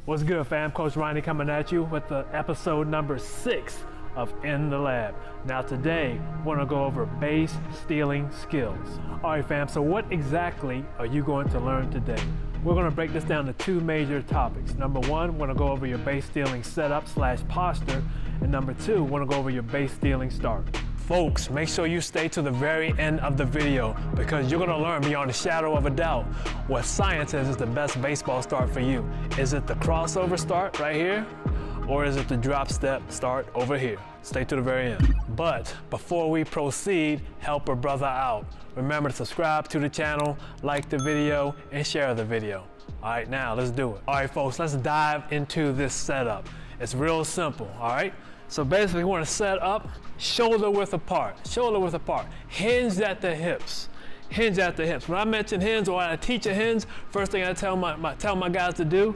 What's good, fam? Coach Ronnie coming at you with the episode number 6 of In the Lab. Now today, we're gonna go over base stealing skills. All right, fam, so what exactly are you going to learn today? We're gonna break this down to 2 major topics. Number 1, we're gonna go over your base stealing setup / posture. And number 2, we're gonna go over your base stealing start. Folks, make sure you stay to the very end of the video because you're gonna learn beyond a shadow of a doubt what science says is the best baseball start for you. Is it the crossover start right here? Or is it the drop step start over here? Stay to the very end. But before we proceed, help a brother out. Remember to subscribe to the channel, like the video, and share the video. All right, now let's do it. All right, folks, let's dive into this setup. It's real simple, all right? So basically, we want to set up shoulder width apart, hinged at the hips. Hinge at the hips. When I mention hinge or I teach a hinge, first thing I tell my guys to do,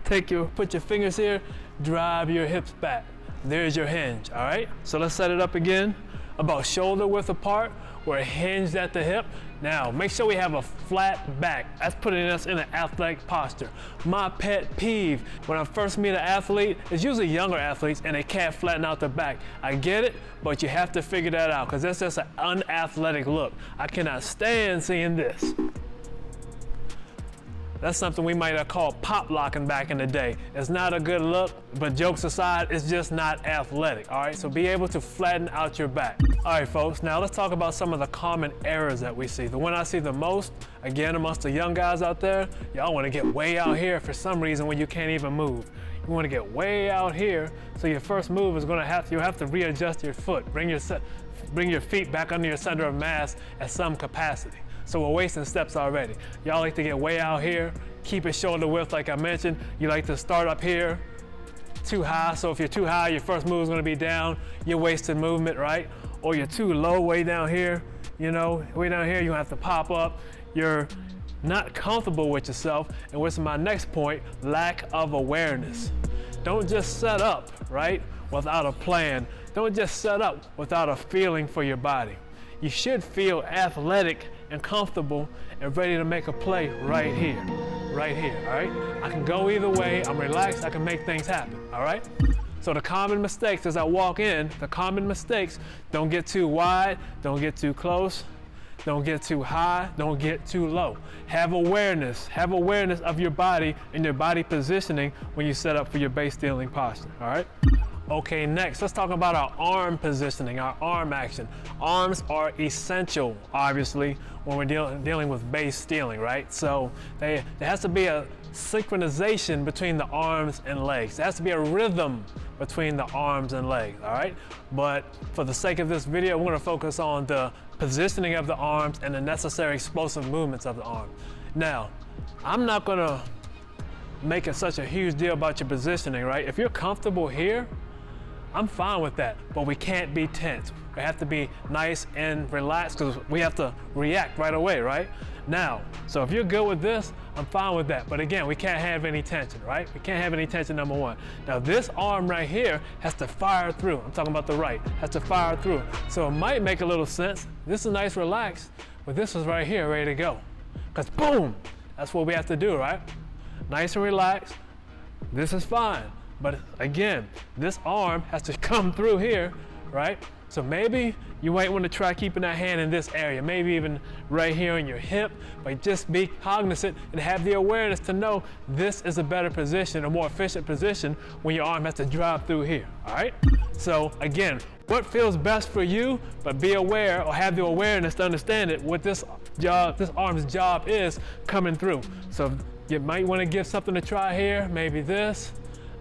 put your fingers here, drive your hips back. There's your hinge, all right? So let's set it up again. About shoulder width apart, we're hinged at the hip. Now, make sure we have a flat back. That's putting us in an athletic posture. My pet peeve, when I first meet an athlete, it's usually younger athletes and they can't flatten out their back. I get it, but you have to figure that out because that's just an unathletic look. I cannot stand seeing this. That's something we might have called pop locking back in the day. It's not a good look, but jokes aside, it's just not athletic, all right? So be able to flatten out your back. All right, folks, now let's talk about some of the common errors that we see. The one I see the most, again, amongst the young guys out there, y'all wanna get way out here for some reason when you can't even move. You wanna get way out here, so your first move is you'll have to readjust your foot, bring your feet back under your center of mass at some capacity. So we're wasting steps already. Y'all like to get way out here, keep it shoulder width like I mentioned. You like to start up here, too high. So if you're too high, your first move is gonna be down. You're wasting movement, right? Or you're too low, way down here. You know, way down here, you have to pop up. You're not comfortable with yourself. And what's my next point? Lack of awareness. Don't just set up, right? Without a plan. Don't just set up without a feeling for your body. You should feel athletic and comfortable and ready to make a play right here, all right? I can go either way, I'm relaxed, I can make things happen, all right? So the common mistakes as I walk in, don't get too wide, don't get too close, don't get too high, don't get too low. Have awareness of your body and your body positioning when you set up for your base stealing posture, all right? Okay, next, let's talk about our arm positioning, our arm action. Arms are essential, obviously, when we're dealing with base stealing, right? So there has to be a synchronization between the arms and legs. There has to be a rhythm between the arms and legs, all right? But for the sake of this video, we're gonna focus on the positioning of the arms and the necessary explosive movements of the arm. Now, I'm not gonna make it such a huge deal about your positioning, right? If you're comfortable here, I'm fine with that, but we can't be tense. We have to be nice and relaxed because we have to react right away, right? Now, so if you're good with this, I'm fine with that. But again, we can't have any tension, right? We can't have any tension, number 1. Now this arm right here has to fire through. I'm talking about the right, has to fire through. So it might make a little sense. This is nice, relaxed, but this is right here, ready to go. Because boom, that's what we have to do, right? Nice and relaxed, this is fine. But again, this arm has to come through here, right? So maybe you might want to try keeping that hand in this area, maybe even right here on your hip, but just be cognizant and have the awareness to know this is a better position, a more efficient position when your arm has to drive through here, all right? So again, what feels best for you, but be aware or have the awareness to understand it, what this arm's job is coming through. So you might want to give something a try here, maybe this,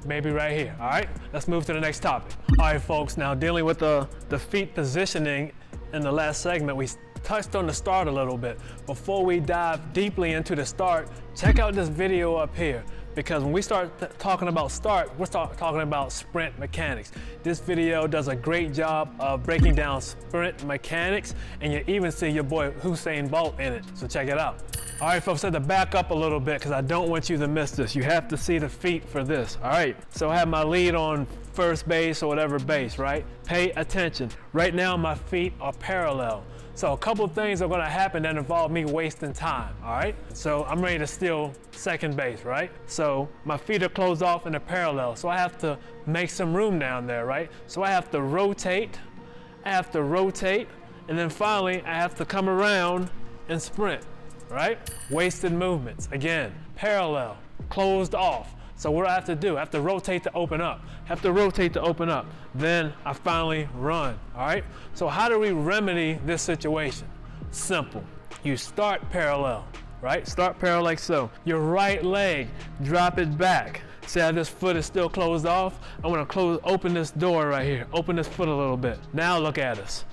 maybe right here, all right? Let's move to the next topic. All right, folks, now dealing with the feet positioning in the last segment, we touched on the start a little bit. Before we dive deeply into the start, check out this video up here because when we start talking about start, we're talking about sprint mechanics. This video does a great job of breaking down sprint mechanics, and you even see your boy Usain Bolt in it, so check it out. All right, folks, I had to back up a little bit because I don't want you to miss this. You have to see the feet for this. All right, so I have my lead on first base or whatever base, right? Pay attention. Right now, my feet are parallel. So a couple of things are gonna happen that involve me wasting time, all right? So I'm ready to steal second base, right? So my feet are closed off and they're parallel. So I have to make some room down there, right? So I have to rotate, and then finally I have to come around and sprint, right? Wasted movements, again, parallel, closed off. So what do I have to do? I have to rotate to open up. Then I finally run, all right? So how do we remedy this situation? Simple. You start parallel, right? Start parallel like so. Your right leg, drop it back. See how this foot is still closed off? I want to open this door right here. Open this foot a little bit. Now look at us.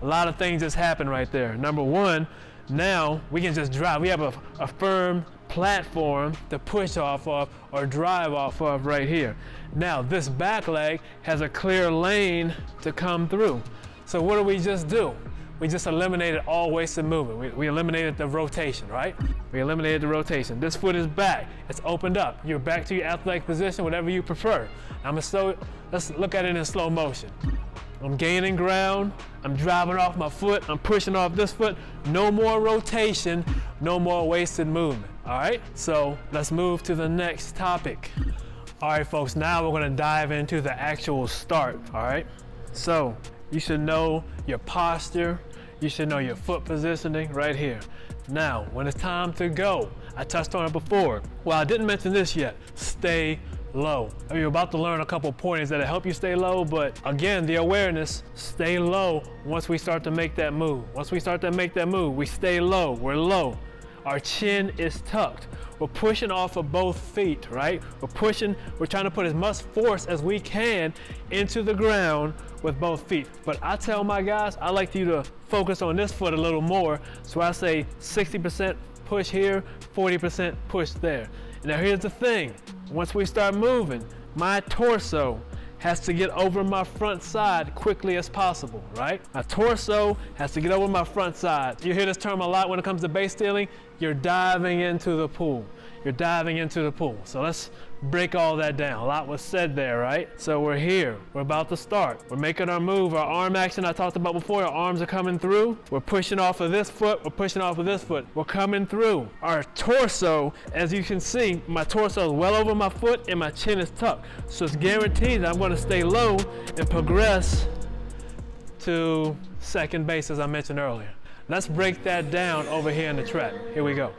A lot of things just happened right there. Number one, now we can just drive. We have a firm platform to push off of or drive off of right here. Now this back leg has a clear lane to come through. So what do we just do? We just eliminated all wasted movement. We eliminated the rotation, right? We eliminated the rotation. This foot is back. It's opened up. You're back to your athletic position, whatever you prefer. Let's look at it in slow motion. I'm gaining ground, I'm driving off my foot, I'm pushing off this foot. No more rotation, no more wasted movement, all right? So let's move to the next topic. All right, folks, now we're gonna dive into the actual start, all right? So you should know your posture, you should know your foot positioning right here. Now, when it's time to go, I touched on it before. Well, I didn't mention this yet, stay low. I mean, you're about to learn a couple pointers that'll help you stay low, but again, the awareness, stay low once we start to make that move. Once we start to make that move, we stay low, we're low. Our chin is tucked. We're pushing off of both feet, right? We're trying to put as much force as we can into the ground with both feet. But I tell my guys, I like you to focus on this foot a little more. So I say 60% push here, 40% push there. Now here's the thing, once we start moving, my torso has to get over my front side quickly as possible, right? My torso has to get over my front side. You hear this term a lot when it comes to base stealing. You're diving into the pool. You're diving into the pool. So let's break all that down. A lot was said there, right? So we're here, we're about to start. We're making our move, our arm action I talked about before, our arms are coming through. We're pushing off of this foot, we're pushing off of this foot. We're coming through. Our torso, as you can see, my torso is well over my foot and my chin is tucked. So it's guaranteed that I'm gonna stay low and progress to second base as I mentioned earlier. Let's break that down over here in the track. Here we go.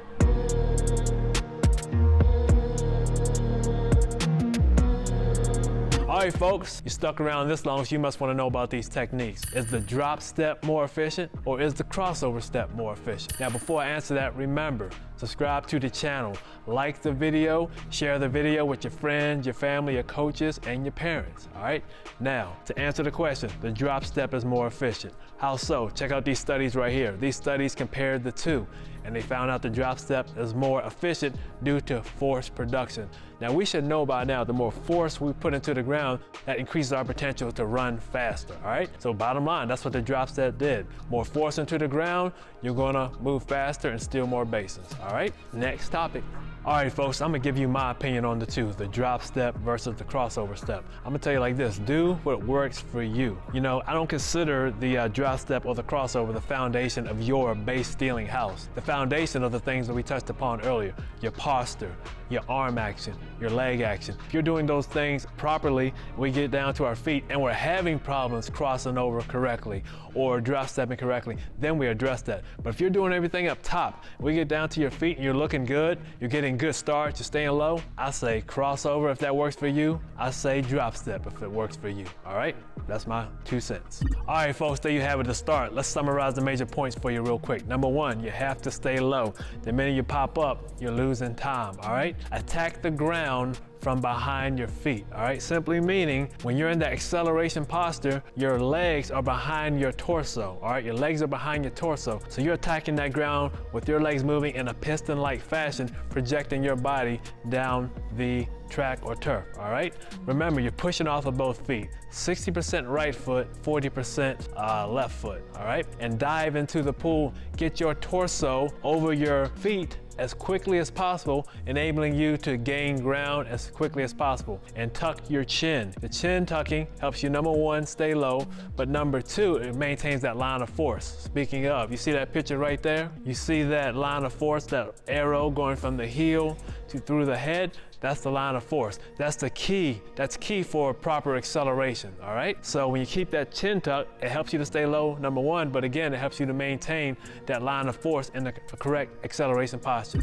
All right, folks, you stuck around this long, so you must want to know about these techniques. Is the drop step more efficient or is the crossover step more efficient? Now, before I answer that, remember, subscribe to the channel, like the video, share the video with your friends, your family, your coaches, and your parents, all right? Now, to answer the question, the drop step is more efficient. How so? Check out these studies right here. These studies compared the two, and they found out the drop step is more efficient due to force production. Now, we should know by now, the more force we put into the ground, that increases our potential to run faster, all right? So bottom line, that's what the drop step did. More force into the ground, you're gonna move faster and steal more bases, all right? Next topic. All right, folks, I'm gonna give you my opinion on the two, the drop step versus the crossover step. I'm gonna tell you like this, do what works for you. You know, I don't consider the drop step or the crossover the foundation of your base stealing house. The foundation of the things that we touched upon earlier, your posture, your arm action, your leg action. If you're doing those things properly, we get down to our feet and we're having problems crossing over correctly or drop stepping correctly, then we address that. But if you're doing everything up top, we get down to your feet and you're looking good, you're getting good starts, you're staying low, I say crossover if that works for you. I say drop step if it works for you, all right? That's my 2 cents. All right, folks, there you have it to start. Let's summarize the major points for you real quick. Number one, you have to stay low. The minute you pop up, you're losing time, all right? Attack the ground from behind your feet, all right? Simply meaning when you're in the acceleration posture, your legs are behind your torso, all right? Your legs are behind your torso. So you're attacking that ground with your legs moving in a piston-like fashion, projecting your body down the track or turf, all right? Remember, you're pushing off of both feet. 60% right foot, 40% left foot, all right? And dive into the pool, get your torso over your feet as quickly as possible, enabling you to gain ground as quickly as possible. And tuck your chin. The chin tucking helps you, number one, stay low, but number two, it maintains that line of force. Speaking of, you see that picture right there? You see that line of force, that arrow going from the heel to through the head? That's the line of force. That's the key. That's key for proper acceleration, all right? So when you keep that chin tucked, it helps you to stay low, number one, but again, it helps you to maintain that line of force in the correct acceleration posture.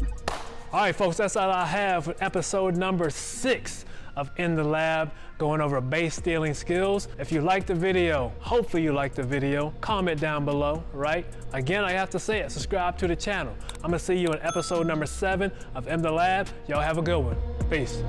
All right, folks, that's all I have for episode number 6 of In the Lab, going over base stealing skills. If you liked the video, hopefully you liked the video, comment down below, right? Again, I have to say it, subscribe to the channel. I'm gonna see you in episode number 7 of In the Lab. Y'all have a good one. Peace.